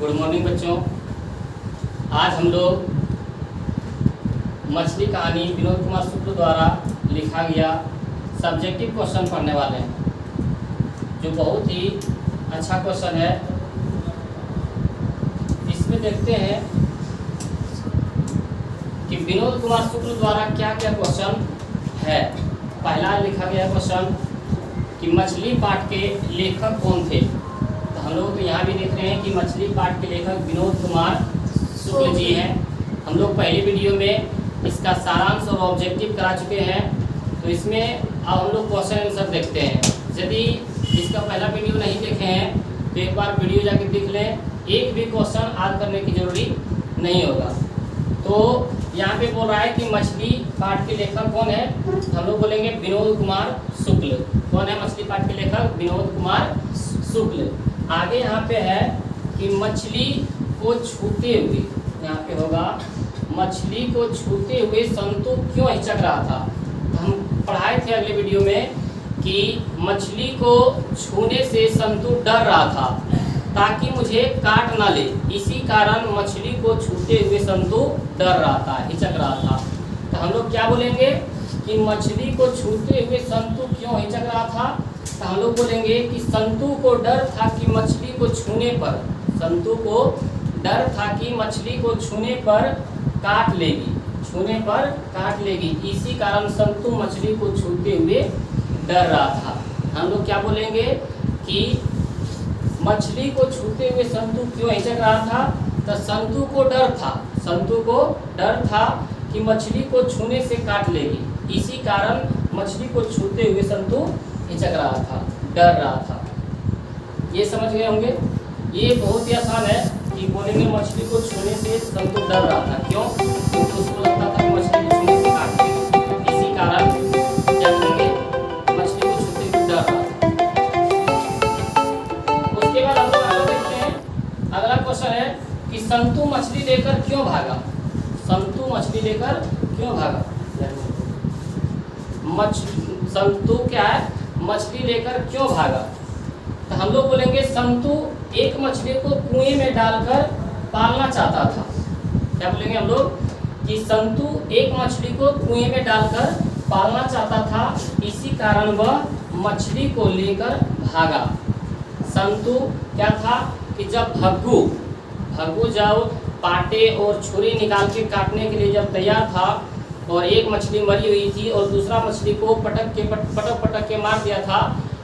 Good morning बच्चों। आज हम लोग मछली कहानी विनोद कुमार शुक्ल द्वारा लिखा गया सब्जेक्टिव क्वेश्चन पढ़ने वाले हैं, जो बहुत ही अच्छा क्वेश्चन है। इसमें देखते हैं कि विनोद कुमार शुक्ल द्वारा क्या क्या क्वेश्चन है। पहला लिखा गया क्वेश्चन कि मछली पाठ के लेखक कौन थे। तो हम लोग तो यहाँ भी देख रहे हैं कि मछली पाठ के लेखक विनोद कुमार शुक्ल जी हैं। हम लोग पहले वीडियो में इसका सारांश और ऑब्जेक्टिव करा चुके हैं, तो इसमें अब हम लोग क्वेश्चन आंसर देखते हैं। यदि इसका पहला वीडियो नहीं देखे हैं तो एक बार वीडियो जाके देख लें, एक भी क्वेश्चन याद करने की जरूरी नहीं होगा। तो यहाँ पे बोल रहा है कि मछली पाठ के लेखक कौन है, हम लोग बोलेंगे विनोद कुमार शुक्ल। कौन है मछली पाठ के लेखक? विनोद कुमार शुक्ल। आगे यहाँ पे है कि मछली को छूते हुए, यहाँ पे होगा मछली को छूते हुए संतु क्यों हिचक रहा था। हम पढ़ाए थे अगले वीडियो में कि मछली को छूने से संतु डर रहा था ताकि मुझे काट ना ले, इसी कारण मछली को छूते हुए संतु डर रहा था, हिचक रहा था। तो हम लोग क्या बोलेंगे कि मछली को छूते हुए संतु क्यों हिचक रहा था। तो हम लोग बोलेंगे कि संतु को डर था कि मछली को छूने पर, संतु को डर था कि मछली को छूने पर काट लेगी, छूने पर काट लेगी, इसी कारण संतु मछली को छूते हुए डर रहा था। हम लोग क्या बोलेंगे कि मछली को छूते हुए संतु क्यों हिचक रहा था। तो संतु को डर था, संतु को डर था कि मछली को छूने से काट लेगी, इसी कारण मछली को छूते हुए संतु हिचक रहा था, डर रहा था। ये समझ गए होंगे। ये बहुत ही आसान है कि बोलेंगे मछली को छूने से संतु डर रहा था। क्यों? क्योंकि उसको लगता था कि मछली को छूने से काट लेगी, इसी कारण क्या करेंगे, मछली को छूते हुए डर रहा था। उसके बाद हम लोग आगे देखते हैं। अगला क्वेश्चन है कि संतु मछली लेकर क्यों भागा। संतु मछली लेकर क्यों भागा। संतु क्या है, मछली लेकर क्यों भागा। तो हम लोग बोलेंगे संतु एक मछली को कुएं में डालकर पालना चाहता था। क्या बोलेंगे हम लोग कि संतु एक मछली को कुएं में डालकर पालना चाहता था, इसी कारण वह मछली को लेकर भागा। संतु क्या था कि जब भग्गू जब पाटे और छुरी निकाल के काटने के लिए जब तैयार था और एक मछली मरी हुई थी और दूसरा मछली को पटक के मार दिया था,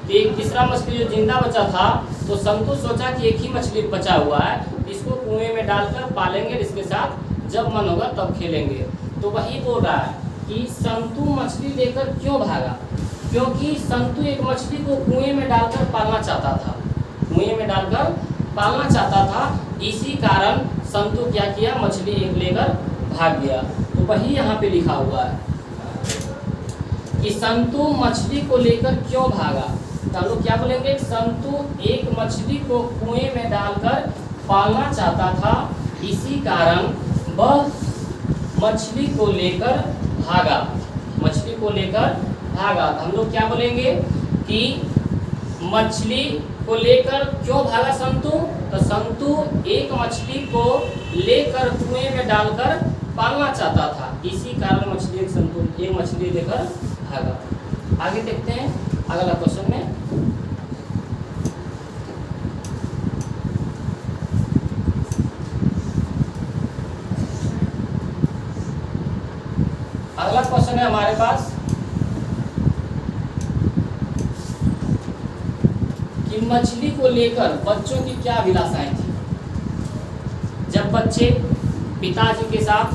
तो एक तीसरा मछली जो जिंदा बचा था, तो संतु सोचा कि एक ही मछली बचा हुआ है, इसको कुएं में डालकर पालेंगे, इसके साथ जब मन होगा तब खेलेंगे। तो वही बोल रहा है कि संतु मछली लेकर क्यों भागा, क्योंकि संतु एक मछली को कुएं में डालकर पालना चाहता था, कुएं में डालकर पालना चाहता था, इसी कारण संतु क्या किया, मछली एक लेकर भाग गया। तो वही यहाँ पे लिखा हुआ है कि संतु मछली को लेकर क्यों भागा। तो हम लोग क्या बोलेंगे, संतु एक मछली को कुएं में डालकर पालना चाहता था, इसी कारण वह मछली को लेकर भागा, मछली को लेकर भागा। तो हम लोग क्या बोलेंगे कि मछली को लेकर क्यों भागा संतु। तो संतु एक मछली को लेकर कुएं में डालकर पालना चाहता था, इसी कारण मछली एक मछली लेकर भागा। आगे देखते हैं अगला क्वेश्चन में। अगला क्वेश्चन है हमारे पास कि मछली को लेकर बच्चों की क्या अभिलाषाएं थी। जब बच्चे पिताजी के साथ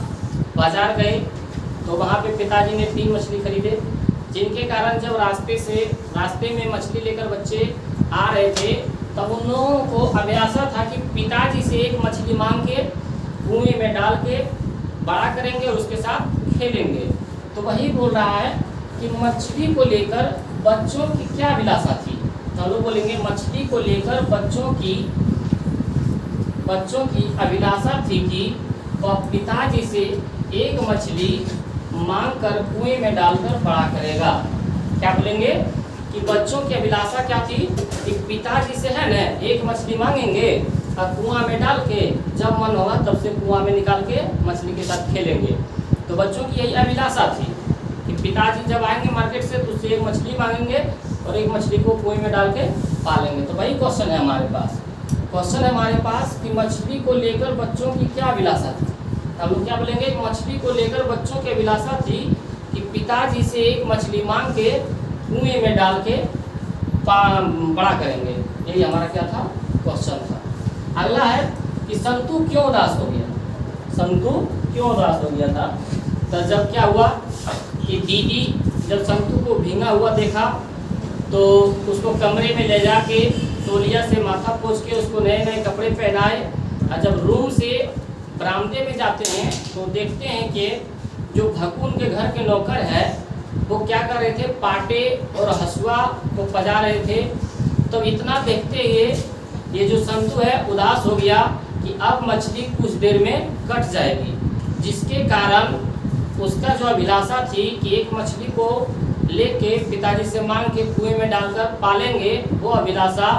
बाजार गए तो वहाँ पे पिताजी ने 3 मछली खरीदे, जिनके कारण जब रास्ते में मछली लेकर बच्चे आ रहे थे, तब उन लोगों को अभिलाषा था कि पिताजी से एक मछली मांग के कुएं में डाल के बड़ा करेंगे और उसके साथ खेलेंगे। तो वही बोल रहा है कि मछली को लेकर बच्चों की क्या अभिलाषा थी। तो हम लोग बोलेंगे मछली को लेकर बच्चों की अभिलाषा थी कि वह पिताजी से एक मछली मांग कर कुएं में डालकर बड़ा करेगा। क्या बोलेंगे कि बच्चों की अभिलाषा क्या थी कि पिताजी से है ना एक मछली मांगेंगे और कुआं में डाल के जब मन होगा तब से कुआं में निकाल के मछली के साथ खेलेंगे। तो बच्चों की यही अभिलाषा थी कि पिताजी जब आएंगे मार्केट से तो उससे एक मछली मांगेंगे और एक मछली को कुएं में डाल के पालेंगे। तो वही क्वेश्चन है हमारे पास। क्वेश्चन है हमारे पास कि मछली को लेकर बच्चों की क्या अभिलाषा थी। हम लोग क्या बोलेंगे, मछली को लेकर बच्चों की अभिलाषा थी कि पिताजी से एक मछली मांग के कुएं में डाल के बड़ा करेंगे। यही हमारा क्या था, क्वेश्चन था। अगला है कि संतु क्यों उदास हो गया। संतु क्यों उदास हो गया था। तो जब क्या हुआ कि दीदी जब संतु को भींगा हुआ देखा तो उसको कमरे में ले जाके तौलिया से माथा पोंछ के उसको नए नए कपड़े पहनाए। और जब रूम से बरामदे में जाते हैं तो देखते हैं कि जो भक्कू उनके घर के नौकर है वो क्या कर रहे थे, पाटे और हसुआ को पजा रहे थे। तो इतना देखते ही ये जो संतु है उदास हो गया कि अब मछली कुछ देर में कट जाएगी, जिसके कारण उसका जो अभिलाषा थी कि एक मछली को लेके पिताजी से मांग के कुएं में डालकर पालेंगे, वो अभिलाषा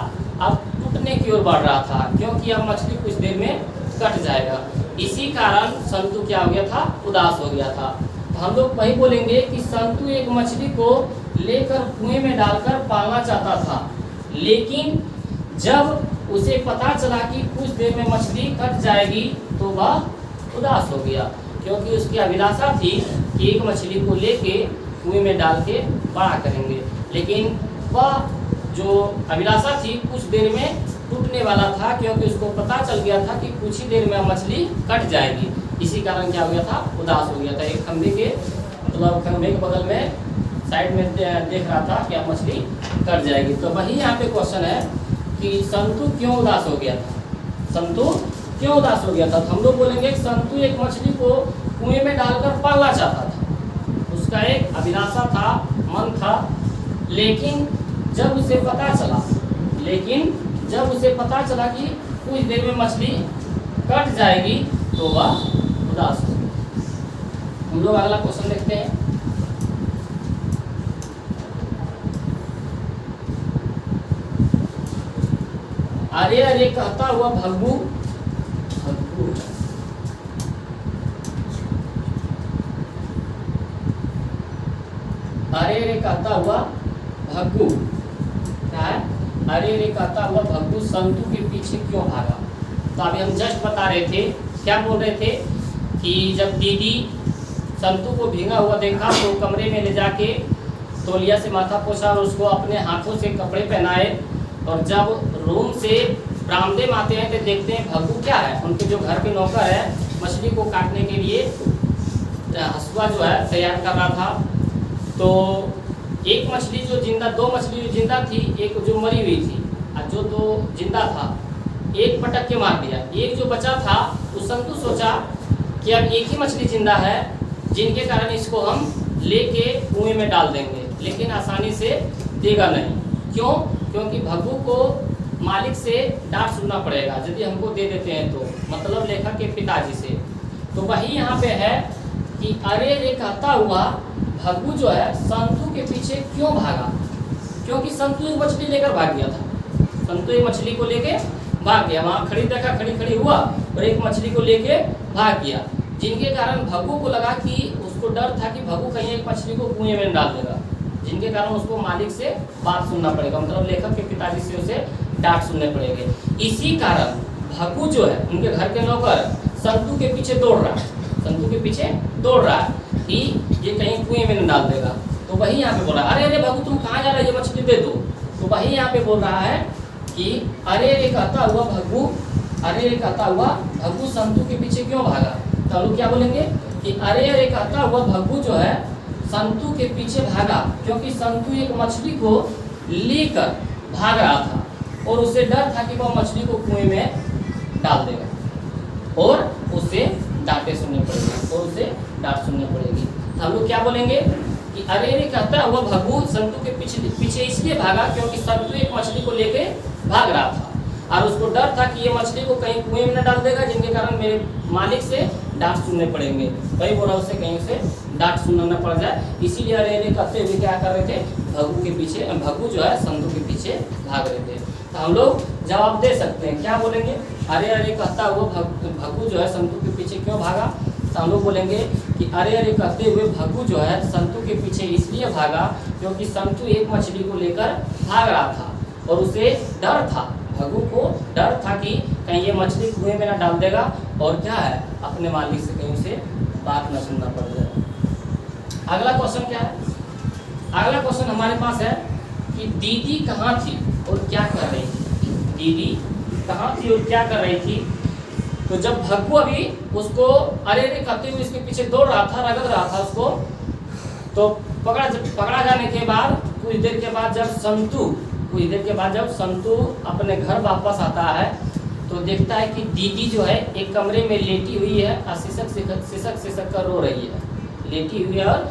अब टूटने की ओर बढ़ रहा था, क्योंकि अब मछली कुछ देर में कट जाएगा। इसी कारण संतु क्या हो गया था, उदास हो गया था। तो हम लोग वही बोलेंगे कि संतु एक मछली को लेकर कुएं में डालकर पालना चाहता था, लेकिन जब उसे पता चला कि कुछ देर में मछली कट जाएगी तो वह उदास हो गया, क्योंकि उसकी अभिलाषा थी कि एक मछली को लेके कुएं में डाल के बड़ा करेंगे, लेकिन वह जो अभिलाषा थी कुछ देर में टूटने वाला था, क्योंकि उसको पता चल गया था कि कुछ ही देर में मछली कट जाएगी। इसी कारण क्या हो गया था, उदास हो गया था। एक खंभे के मतलब खंभे के बगल में साइड में देख रहा था कि अब मछली कट जाएगी। तो वही यहाँ पे क्वेश्चन है कि संतु क्यों उदास हो गया था। संतु क्यों उदास हो गया था। तो हम लोग बोलेंगे संतु एक मछली को कुएं में डालकर पालना चाहता था, उसका एक अभिलाषा था, मन था, लेकिन जब उसे पता चला कि कुछ देर में मछली कट जाएगी तो वह उदास हो गया। हम लोग अगला क्वेश्चन देखते हैं। अरे अरे कहता हुआ भग्गू अरे रे कहता हुआ भग्गू क्या है, अरे रे कहता हुआ भग्गू संतु के पीछे क्यों भागा। तो अभी हम जस्ट बता रहे थे, क्या बोल रहे थे कि जब दीदी संतु को भींगा हुआ देखा तो कमरे में ले जाके तौलिया से माथा पोंछा और उसको अपने हाथों से कपड़े पहनाए। और जब रूम से बरामदे में आते हैं तो देखते हैं भग्गू क्या है, उनके जो घर के नौकर है मछली को काटने के लिए हसुआ जो है तैयार कर रहा था। तो एक मछली जो जिंदा, दो मछली जो जिंदा थी, एक जो मरी हुई थी, और जो दो जिंदा था एक पटक के मार दिया। एक जो बचा था उस संतु सोचा कि अब एक ही मछली जिंदा है, जिनके कारण इसको हम लेके कुएं में डाल देंगे, लेकिन आसानी से देगा नहीं। क्यों? क्योंकि भग्गू को मालिक से डांट सुनना पड़ेगा यदि हमको दे देते हैं तो, मतलब लेखक के पिताजी से। तो वही यहाँ पे है कि अरे रे कहता हुआ भग्गू जो है संतु के पीछे क्यों भागा, क्योंकि संतु एक मछली लेकर भाग गया था। संतु एक मछली को लेके भाग गया, वहाँ खड़ी देखा, खड़ी हुआ और एक मछली को लेके भाग गया, जिनके कारण भग्गू को लगा कि उसको डर था कि भग्गू कहीं एक मछली को कुएं में डाल देगा, जिनके कारण उसको मालिक से बात सुनना पड़ेगा, मतलब लेखक के पिताजी से उसे डांट सुनने पड़ेंगे। इसी कारण भग्गू जो है उनके घर के नौकर संतु के पीछे दौड़ रहा है, संतु के पीछे दौड़ रहा है कि ये कहीं कुएं में न डाल देगा। तो वही यहाँ पे बोल रहा है, अरे अरे भग्गू तुम कहाँ जा रहे हो, ये मछली दे दो। तो वही यहाँ पे बोल रहा है कि अरे रे कहता हुआ भग्गू, अरे रे कहता हुआ भग्गू संतु के पीछे क्यों भागा। तो हम लोग क्या बोलेंगे कि अरे अरे कहता हुआ भग्गू जो है संतु के पीछे भागा, क्योंकि संतु एक मछली को लेकर भाग रहा था और उसे डर था कि वह मछली को कुएं में डाल देगा और उसे डांटे सुनने पड़ेगी। हम लोग क्या बोलेंगे कि अरे रे कहता हुआ भग्गू संतु के पीछे इसलिए भागा क्योंकि संतु एक मछली को लेके भाग रहा था और उसको डर था कि ये मछली को कहीं कुएं में न डाल देगा, जिनके कारण मेरे मालिक से डांट सुनने पड़ेंगे। वही बोला उससे कहीं से डांट सुनना पड़ जाए, इसीलिए अरे रे कहते हुए क्या कर रहे थे, भग्गू के पीछे, भग्गू जो है संतु के पीछे भाग रहे थे। तो हम लोग जवाब दे सकते हैं। क्या बोलेंगे? अरे अरे कहता हुआ भग्गू जो है संतू के पीछे क्यों भागा? तो हम लोग बोलेंगे कि अरे अरे कहते हुए भग्गू जो है संतू के पीछे इसलिए भागा क्योंकि संतू एक मछली को लेकर भाग रहा था और उसे डर था, भग्गू को डर था कि कहीं ये मछली कुएं में ना डाल देगा और क्या है अपने मालिक से कहीं उसे बात न सुनना पड़ जाए। अगला क्वेश्चन क्या है? अगला क्वेश्चन हमारे पास है कि दीदी कहाँ थी और क्या कर रही थी? दीदी कहाँ थी और क्या कर रही थी? तो जब भग्गू अभी उसको अरे अरे कहते हुए इसके पीछे दौड़ रहा था, रगड़ रहा था उसको, तो पकड़ा जाने के बाद कुछ देर के बाद जब संतू अपने घर वापस आता है तो देखता है कि दीदी जो है एक कमरे में लेटी हुई है और सिसक कर रो रही है, लेटी हुई है और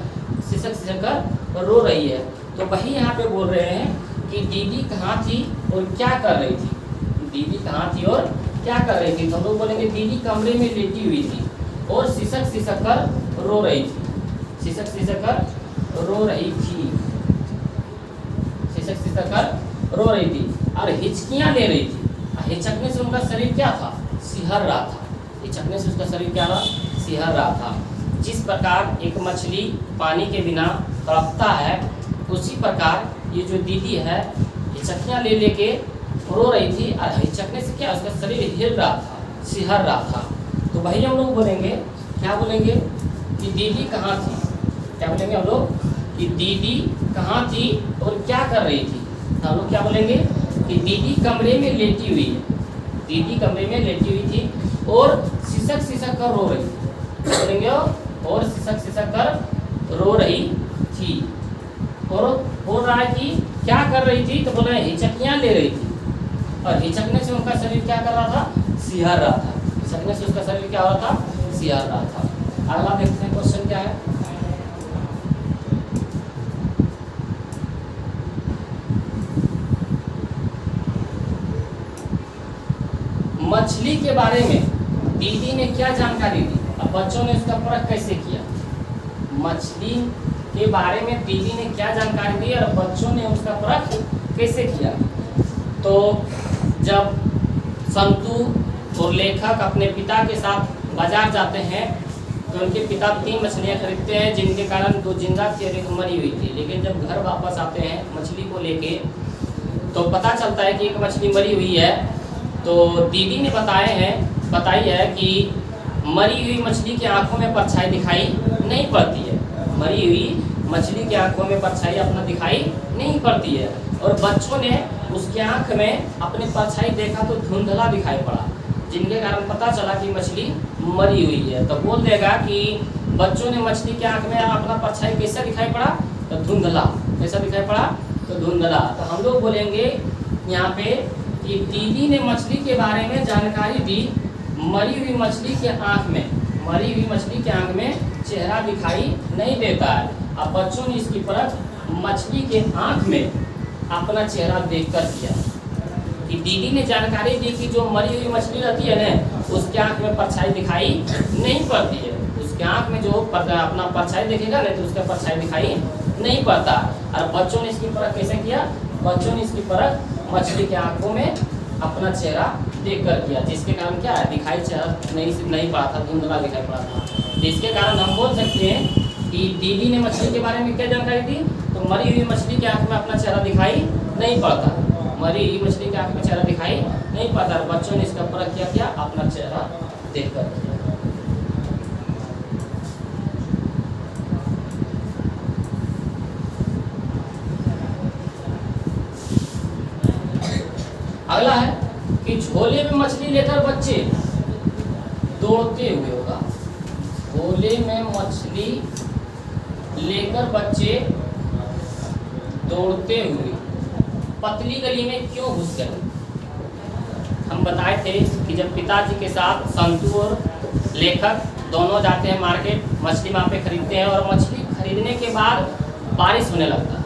सिसक कर रो रही है। तो वही यहाँ पे बोल रहे हैं कि दीदी कहाँ थी और क्या कर रही थी? दीदी कहाँ थी और क्या कर रही थी? तो हम लोग बोलेंगे दीदी कमरे में लेटी हुई थी और सिसक कर रो रही थी, सिसक कर रो रही थी, सिसक कर रो रही थी और हिचकियाँ ले रही थी। हिचकने से उनका शरीर क्या था? सिहर रहा था। हिचकने से उसका शरीर क्या रहा? सिहर रहा था। जिस प्रकार एक मछली पानी के बिना तड़पता है, उसी प्रकार ये जो दीदी है हिचकियाँ ले लेके रो रही थी और हिचकने से क्या उसका शरीर हिल रहा था, सिहर रहा था। तो वही हम लोग बोलेंगे, क्या बोलेंगे कि दीदी कहाँ थी? क्या बोलेंगे हम लोग कि दीदी कहाँ थी और क्या कर रही थी? तो हम लोग क्या बोलेंगे कि दीदी कमरे में लेटी हुई है, दीदी कमरे में लेटी हुई थी और सिसक कर रो रही थी। बोलेंगे और सिसक कर रो रही थी। और बोल रहा है कि क्या कर रही थी? तो बोल रहे हैं हिचकियाँ ले रही थी और हिचकने से उनका शरीर क्या कर रहा था? सिहर रहा था। हिचकने से उसका शरीर क्या हो रहा था? सिहर रहा था। अगला देखते हैं क्वेश्चन क्या है। मछली के बारे में दीदी ने क्या जानकारी दी? अब बच्चों ने उसका परख कैसे किया? मछली के बारे में दीदी ने क्या जानकारी दी और बच्चों ने उसका परख कैसे किया? तो जब संतू और लेखक अपने पिता के साथ बाजार जाते हैं तो उनके पिता 3 मछलियाँ खरीदते हैं जिनके कारण 2 जिंदा थी और 1 मरी हुई थी। लेकिन जब घर वापस आते हैं मछली को लेके तो पता चलता है कि 1 मछली मरी हुई है। तो दीदी ने बताई है कि मरी हुई मछली की आंखों में परछाई दिखाई नहीं पड़ती है, मरी हुई मछली की आंखों में परछाई अपना दिखाई नहीं पड़ती है। और बच्चों ने उसकी आंख में अपनी परछाई देखा तो धुंधला दिखाई पड़ा, जिनके कारण पता चला कि मछली मरी हुई है। तो बोल देगा कि बच्चों ने मछली की आंख में अपना परछाई कैसा दिखाई पड़ा? तो धुंधला। कैसा दिखाई पड़ा? तो धुंधला। तो हम लोग बोलेंगे यहाँ पे कि दीदी ने मछली के बारे में जानकारी दी, मरी हुई मछली के आंख में चेहरा दिखाई नहीं देता है। अब बच्चों ने इसकी परख मछली के आंख में अपना चेहरा देखकर किया कि दीदी ने जानकारी दी कि जो मरी हुई मछली रहती है ना उसके आंख में परछाई दिखाई नहीं पड़ती है, उसके आंख में जो अपना परछाई देखेगा ना तो उसका परछाई दिखाई नहीं पड़ता। और बच्चों ने इसकी परख कैसे किया? बच्चों ने इसकी परख मछली के आंखों में अपना चेहरा देखकर किया, जिसके कारण क्या है दिखाई चेहरा नहीं पड़ा था, धुंधला दिखाई पड़ा था। जिसके कारण हम बोल सकते हैं कि दीदी ने मछली के बारे में क्या जानकारी दी? तो मरी हुई मछली के आंख में अपना चेहरा दिखाई नहीं पड़ता, मरी हुई मछली के आंख में चेहरा दिखाई नहीं पड़ता। बच्चों ने इसका परख किया अपना चेहरा देखकर किया। अगला है कि झोले में मछली लेकर बच्चे दौड़ते हुए होगा, झोले में मछली लेकर बच्चे दौड़ते हुए पतली गली में क्यों घुस गए? हम बताए थे कि जब पिताजी के साथ संतू और लेखक दोनों जाते हैं मार्केट, मछली वहाँ पे खरीदते हैं और मछली खरीदने के बाद बारिश होने लगता है।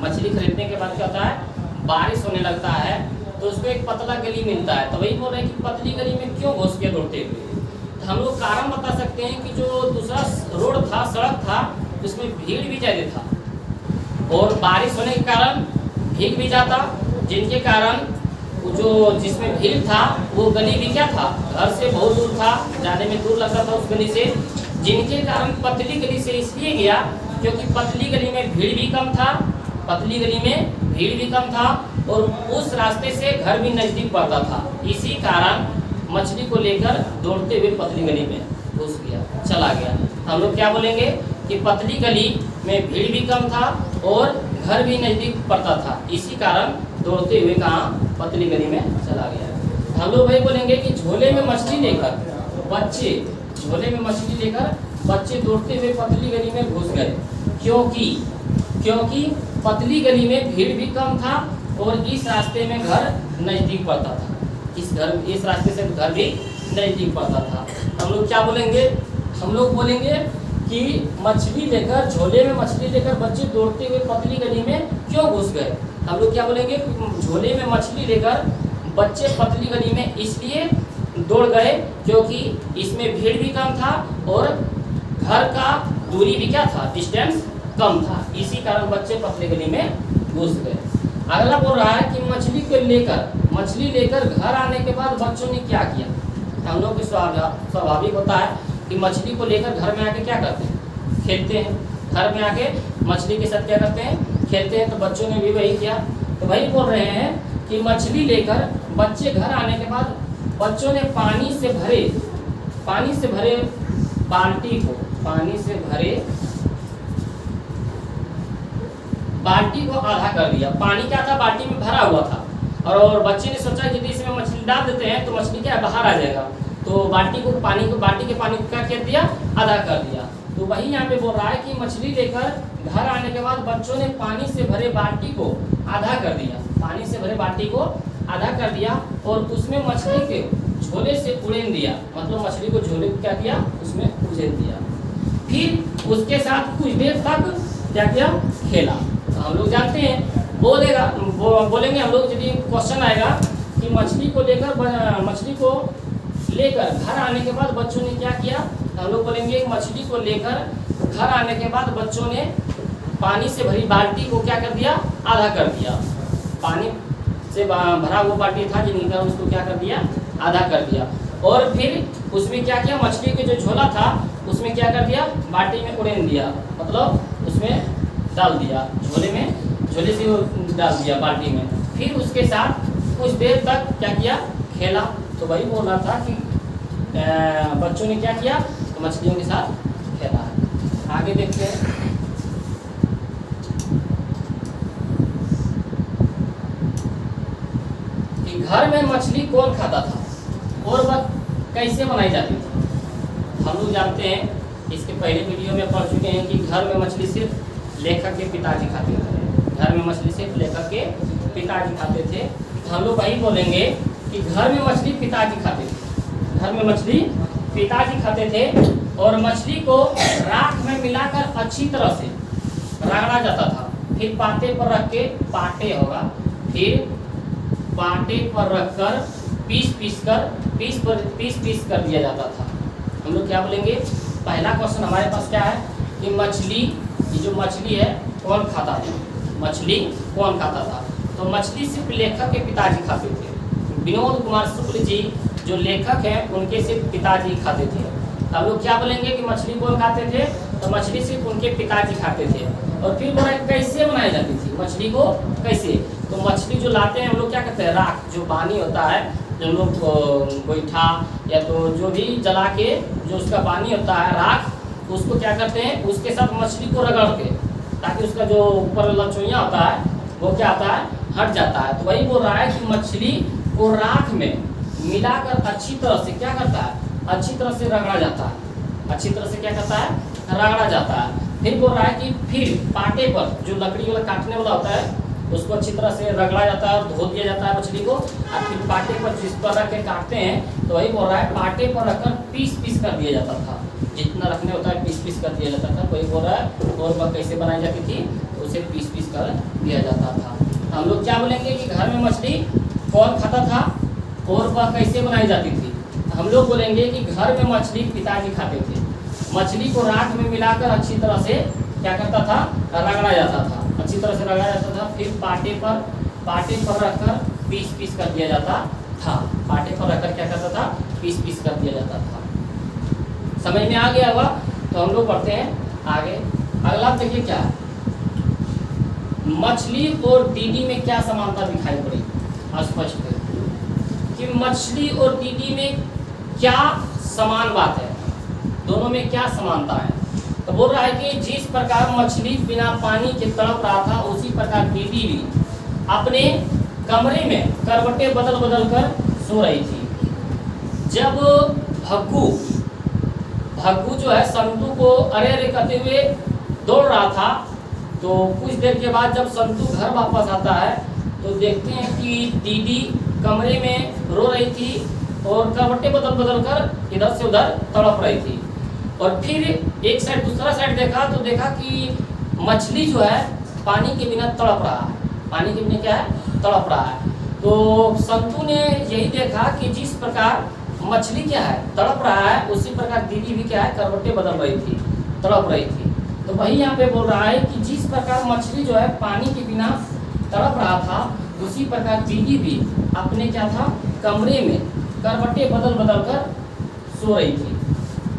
मछली खरीदने के बाद क्या होता है? बारिश होने लगता है तो उसको एक पतला गली मिलता है। तो वही बोल रहे हैं कि पतली गली में क्यों घुस के दौड़ते हुए? तो हम लोग कारण बता सकते हैं कि जो दूसरा रोड था, सड़क था, उसमें भीड़ भी ज़्यादा था और बारिश होने के कारण भीग भी जाता, जिनके कारण जो जिसमें भीड़ था वो गली भी क्या था, घर से बहुत दूर था, जाने में दूर लगता था उस गली से, जिनके कारण पतली गली से इसलिए गया क्योंकि पतली गली में भीड़ भी कम था, पतली गली में भीड़ भी कम था और उस रास्ते से घर भी नज़दीक पड़ता था। इसी कारण मछली को लेकर दौड़ते हुए पतली गली में घुस गया, चला गया। हम लोग क्या बोलेंगे कि पतली गली में भीड़ भी कम था और घर भी नज़दीक पड़ता था, इसी कारण दौड़ते हुए कहाँ, पतली गली में चला गया। हम लोग भाई बोलेंगे कि झोले में मछली लेकर बच्चे, झोले में मछली लेकर बच्चे दौड़ते हुए पतली गली में घुस गए, क्योंकि पतली गली में भीड़ भी कम था और इस रास्ते में घर नज़दीक पड़ता था, इस रास्ते से घर भी नज़दीक पड़ता था। हम लोग क्या बोलेंगे, हम लोग बोलेंगे कि मछली लेकर, झोले में मछली लेकर बच्चे दौड़ते हुए पतली गली में क्यों घुस गए। हम लोग क्या बोलेंगे, झोले में मछली लेकर बच्चे पतली गली में इसलिए दौड़ गए क्योंकि इसमें भीड़ भी कम था और घर का दूरी भी क्या था, डिस्टेंस कम था, इसी कारण बच्चे पतली गली में घुस गए। अगला बोल रहा है कि मछली लेकर घर आने के बाद बच्चों ने क्या किया। हम लोग के स्वाभाविक होता है कि मछली को लेकर घर में आके क्या करते हैं, खेलते हैं। घर में आके मछली के साथ क्या करते हैं, खेलते हैं। तो बच्चों ने भी वही किया। तो वही बोल रहे हैं कि मछली लेकर बच्चे घर आने के बाद बच्चों ने पानी से भरे बाल्टी को आधा कर दिया। पानी क्या था, बाल्टी में भरा हुआ था और बच्चे ने सोचा कि यदि इसमें मछली डाल देते हैं तो मछली क्या बाहर आ जाएगा, तो बाल्टी के पानी को क्या कर दिया, आधा कर दिया। तो वही यहाँ पे बोल रहा है कि मछली लेकर घर आने के बाद बच्चों ने पानी से भरे बाल्टी को आधा कर दिया, और उसमें मछली के झोले से उड़ेन दिया, मतलब मछली को झोले को क्या किया, उसमें उड़ेन दिया। फिर उसके साथ कुछ देर तक क्या किया, खेला। तो हम लोग जानते हैं, बोलेंगे हम लोग, यदि क्वेश्चन आएगा कि मछली को लेकर घर आने के बाद बच्चों ने क्या किया, तो हम लोग बोलेंगे मछली को लेकर घर आने के बाद बच्चों ने पानी से भरी बाल्टी को क्या कर दिया, आधा कर दिया। पानी से भरा हुआ बाल्टी था जिनके कारण उसको क्या कर दिया, आधा कर दिया। और फिर उसमें क्या किया, मछली के जो झोला था उसमें क्या कर दिया, बाल्टी में उड़ेन दिया, मतलब उसमें डाल दिया, झोले से डाल दिया बाल्टी में। फिर उसके साथ कुछ देर तक क्या किया, खेला। तो वही बोल रहा था कि बच्चों ने क्या किया, तो मछलियों के साथ खेला है। आगे देखते हैं। कि घर में मछली कौन खाता था और वह कैसे बनाई जाती थी। हम लोग जानते हैं, इसके पहले वीडियो में पढ़ चुके हैं कि घर में मछली सिर्फ लेखक के पिताजी खाते थे। घर में मछली सिर्फ लेखक के पिताजी खाते थे। तो हम लोग वही बोलेंगे कि घर में मछली पिताजी खाते थे। घर में मछली पिताजी खाते थे और मछली को राख में मिलाकर अच्छी तरह से रगड़ा जाता था। फिर पाटे पर रख के, पाटे होगा, फिर पाटे पर रखकर पीस कर दिया जाता था। हम लोग क्या बोलेंगे, पहला क्वेश्चन हमारे पास क्या है कि मछली, ये जो मछली है कौन खाता था, मछली कौन खाता था। तो मछली सिर्फ लेखक के पिताजी खाते थे। विनोद कुमार शुक्ल जी जो लेखक हैं उनके सिर्फ पिताजी खाते थे। हम लोग क्या बोलेंगे कि मछली कौन खाते थे, तो मछली सिर्फ उनके पिताजी खाते थे। और फिर बोला कैसे बनाई जाती थी मछली को, कैसे, तो मछली जो लाते हैं हम लोग क्या करते हैं, राख जो पानी होता है, जो हम लोग गोईठा या तो जो भी जला के जो उसका पानी होता है राख, उसको क्या करते हैं, उसके साथ मछली को रगड़ के, ताकि उसका जो ऊपर लचोइया होता है वो क्या आता है, हट जाता है। तो वही बोल रहा है कि मछली को राख में मिलाकर अच्छी तरह से क्या करता है, अच्छी तरह से रगड़ा जाता है, अच्छी तरह से क्या करता है, रगड़ा जाता है। फिर बोल रहा है कि फिर पाटे पर जो लकड़ी वाला काटने वाला होता है उसको अच्छी तरह से रगड़ा जाता है और धो दिया जाता है मछली को, और फिर पाटे पर जिस पर रख के काटते हैं, तो वही बोल रहा है पाटे पर रखकर पीस कर दिया जाता था। जितना रखने होता है पीस कर दिया जाता था। वही बोल रहा है और वह कैसे बनाई जाती थी, तो उसे पीस कर दिया जाता था। हम लोग क्या बोलेंगे कि घर में मछली कौन खाता था और वह कैसे बनाई जाती थी। हम लोग बोलेंगे कि घर में मछली पिताजी खाते थे। मछली को राख में मिलाकर अच्छी तरह से क्या करता था, रगड़ा जाता था, अच्छी तरह से रगड़ा जाता था। फिर पाटे पर रखकर पीस पीस कर दिया जाता था। आटे को रखकर क्या करता था, पीस पीस कर दिया जाता था। समझ में आ गया होगा। तो हम लोग पढ़ते हैं आगे। अगला देखिए क्या है, मछली और दीदी में क्या समानता दिखाई पड़ी। स्पष्ट है कि मछली और दीदी में क्या समान बात है, दोनों में क्या समानता है। तो बोल रहा है कि जिस प्रकार मछली बिना पानी के तड़प रहा था, उसी प्रकार दीदी भी अपने कमरे में करवटें बदल बदल कर सो रही थी। जब भग्गू जो है संतू को अरे अरे करते हुए दौड़ रहा था, तो कुछ देर के बाद जब संतू घर वापस आता है तो देखते हैं कि दीदी कमरे में रो रही थी और करवटें बदल बदल कर इधर से उधर तड़प रही थी। और फिर एक साइड दूसरा साइड देखा तो देखा कि मछली जो है पानी के बिना तड़प रहा है, पानी के बिना क्या है, तड़प रहा है। तो संतू ने यही देखा कि जिस प्रकार मछली क्या है, तड़प रहा है, उसी प्रकार दीदी भी क्या है, करवटें बदल रही थी, तड़प रही थी। तो वही यहाँ पे बोल रहा है कि जिस प्रकार मछली जो है पानी के बिना तड़प रहा था, उसी प्रकार दीदी भी अपने क्या था, कमरे में करवटें बदल बदल कर सो रही थी,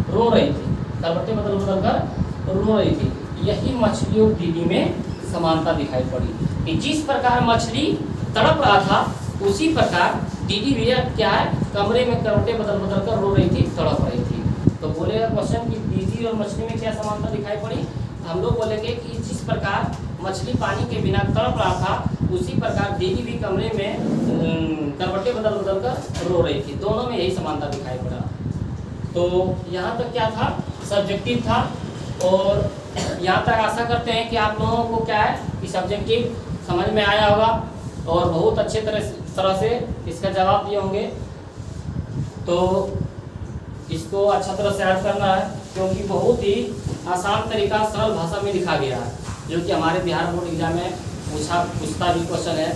रो रही थी, करवटें बदल बदल कर रो रही थी। यही मछली और दीदी में समानता दिखाई पड़ी कि जिस प्रकार मछली तड़प रहा था, उसी प्रकार दीदी भी क्या है, कमरे में करवटें बदल बदल कर रो रही थी, तड़प रही थी। तो बोलेगा क्वेश्चन कि दीदी और मछली में क्या समानता दिखाई पड़ी। हम लोग बोलेंगे कि जिस प्रकार मछली पानी के बिना तड़प रहा था, उसी प्रकार दीदी भी कमरे में करवटें बदल बदल कर रो रही थी। दोनों में यही समानता दिखाई पड़ा। तो यहाँ तक क्या था, सब्जेक्टिव था। और यहाँ तक आशा करते हैं कि आप लोगों को क्या है कि सब्जेक्टिव समझ में आया होगा और बहुत अच्छे तरह से इसका जवाब दिए होंगे। तो इसको अच्छा तरह से याद करना है, क्योंकि बहुत ही आसान तरीका, सरल भाषा में लिखा गया है, जो कि हमारे बिहार बोर्ड एग्जाम में पूछता भी क्वेश्चन है।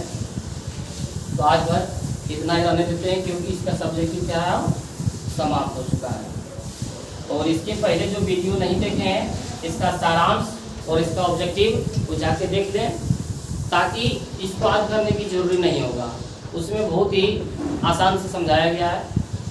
तो आज भर इतना ही रहने देते हैं, क्योंकि इसका सब्जेक्टिव क्या है, समाप्त हो चुका है। और इसके पहले जो वीडियो नहीं देखे हैं, इसका सारांश और इसका ऑब्जेक्टिव वो जाके देख लें, ताकि इसको याद करने की जरूरी नहीं होगा। उसमें बहुत ही आसान से समझाया गया है।